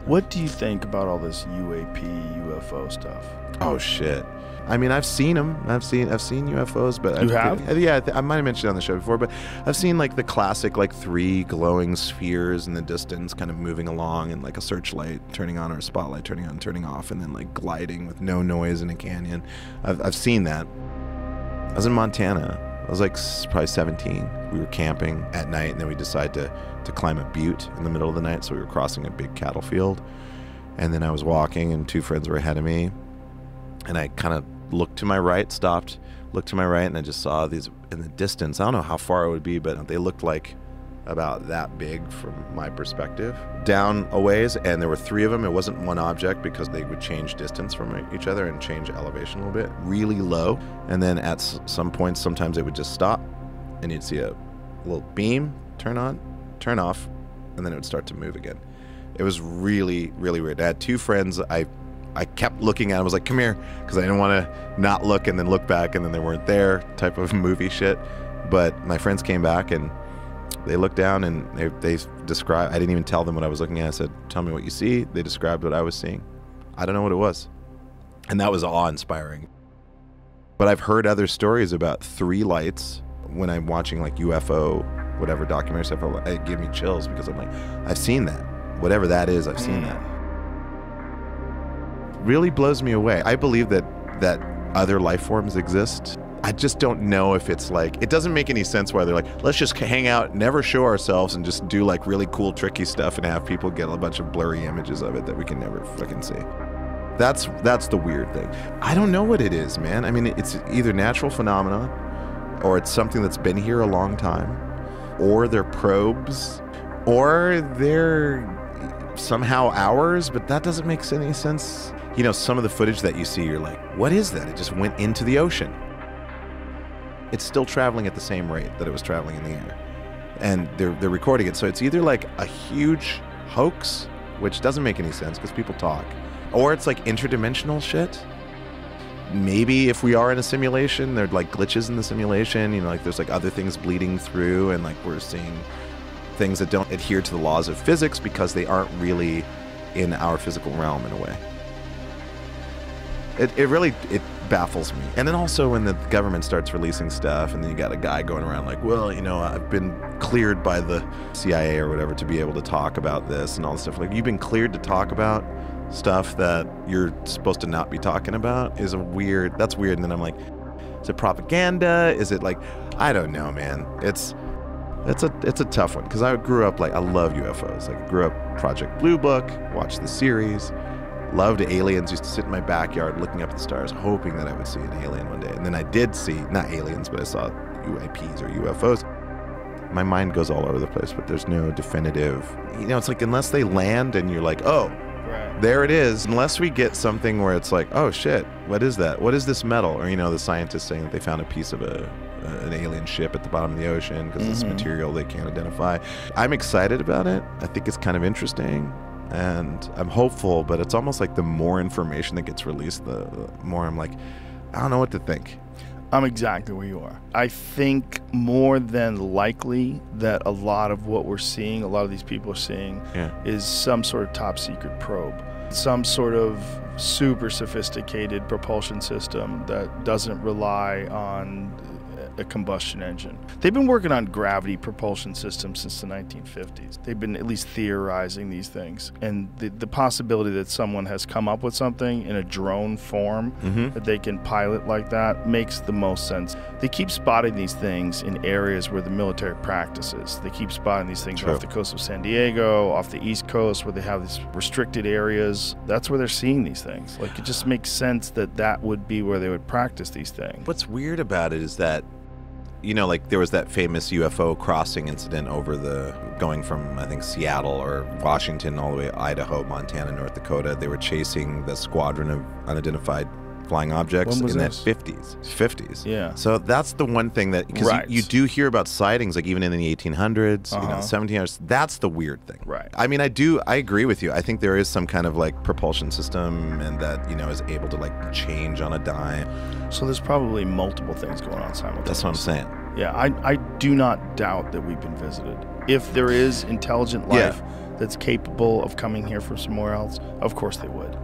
What do you think about all this UAP, UFO stuff? Oh shit. I mean, I've seen them. I've seen UFOs, but You have? Yeah, I might have mentioned it on the show before, but I've seen like the classic like 3 glowing spheres in the distance, kind of moving along, and like a searchlight turning on or a spotlight turning on, turning off, and then like gliding with no noise in a canyon. I've seen that. I was in Montana. I was like probably 17. We were camping at night, and then we decided to climb a butte in the middle of the night. So we were crossing a big cattle field, and then I was walking, and 2 friends were ahead of me, and I kind of looked to my right, stopped, looked to my right, and I just saw these in the distance. I don't know how far it would be, but they looked like about that big from my perspective. Down a ways, and there were 3 of them. It wasn't one object because they would change distance from each other and change elevation a little bit. Really low, and then at some points, sometimes it would just stop, and you'd see a little beam turn on, turn off, and then it would start to move again. It was really, really weird. I had 2 friends. I kept looking at them. I was like, come here, because I didn't want to not look and then look back and then they weren't there type of movie shit. But my friends came back and they looked down and they described, I didn't even tell them what I was looking at. I said, tell me what you see. They described what I was seeing. I don't know what it was. And that was awe-inspiring. But I've heard other stories about 3 lights when I'm watching like UFO, whatever documentary stuff. It gives me chills because I'm like, I've seen that. Whatever that is, I've seen that. Really blows me away. I believe that other life forms exist. I just don't know if it's like, it doesn't make any sense why they're like, let's just hang out, never show ourselves, and just do like really cool, tricky stuff and have people get a bunch of blurry images of it that we can never fucking see. That's the weird thing. I don't know what it is, man. I mean, it's either natural phenomena, or it's something that's been here a long time, or they're probes, or they're somehow ours, but that doesn't make any sense. You know, some of the footage that you see, you're like, what is that? It just went into the ocean. It's still traveling at the same rate that it was traveling in the air. And they're recording it. So it's either like a huge hoax, which doesn't make any sense because people talk, or it's like interdimensional shit. Maybe if we are in a simulation, there's like glitches in the simulation, you know, like there's like other things bleeding through, and like we're seeing things that don't adhere to the laws of physics because they aren't really in our physical realm in a way. It really baffles me. And then also when the government starts releasing stuff, and then you got a guy going around like, well, you know, I've been cleared by the CIA or whatever to be able to talk about this and all this stuff. Like, you've been cleared to talk about stuff that you're supposed to not be talking about that's weird. And then I'm like, is it propaganda? Is it like, I don't know, man. It's a tough one, because I grew up like, I love UFOs. Like, I grew up Project Blue Book, watched the series, loved aliens, used to sit in my backyard looking up at the stars, hoping that I would see an alien one day. And then I did see, not aliens, but I saw UAPs or UFOs. My mind goes all over the place, but there's no definitive, you know, it's like, unless they land and you're like, oh, right, there it is. Unless we get something where it's like, oh shit, what is that? What is this metal? Or, you know, the scientists saying that they found a piece of an alien ship at the bottom of the ocean because this material they can't identify. I'm excited about it. I think it's kind of interesting, and I'm hopeful, but it's almost like the more information that gets released, the more I'm like, I don't know what to think. I'm exactly where you are. I think more than likely that a lot of what we're seeing, a lot of these people are seeing, is some sort of top secret probe, some sort of super sophisticated propulsion system that doesn't rely on a combustion engine. They've been working on gravity propulsion systems since the 1950s. They've been at least theorizing these things. And the possibility that someone has come up with something in a drone form that they can pilot like that makes the most sense. They keep spotting these things in areas where the military practices. They keep spotting these things off the coast of San Diego, off the East Coast, where they have these restricted areas. That's where they're seeing these things. Like, it just makes sense that that would be where they would practice these things. What's weird about it is that, you know, like there was that famous UFO crossing incident going from, I think, Seattle or Washington all the way to Idaho, Montana, North Dakota. They were chasing the squadron of unidentified flying objects in that 50s. Yeah. So that's the one thing that, because you do hear about sightings, like even in the 1800s, you know, the 1700s. That's the weird thing. Right. I mean, I agree with you. I think there is some kind of like propulsion system, and that, you know, is able to like change on a dime. So there's probably multiple things going on simultaneously. That's what I'm saying. Yeah, I do not doubt that we've been visited. if there is intelligent life that's capable of coming here from somewhere else, of course they would.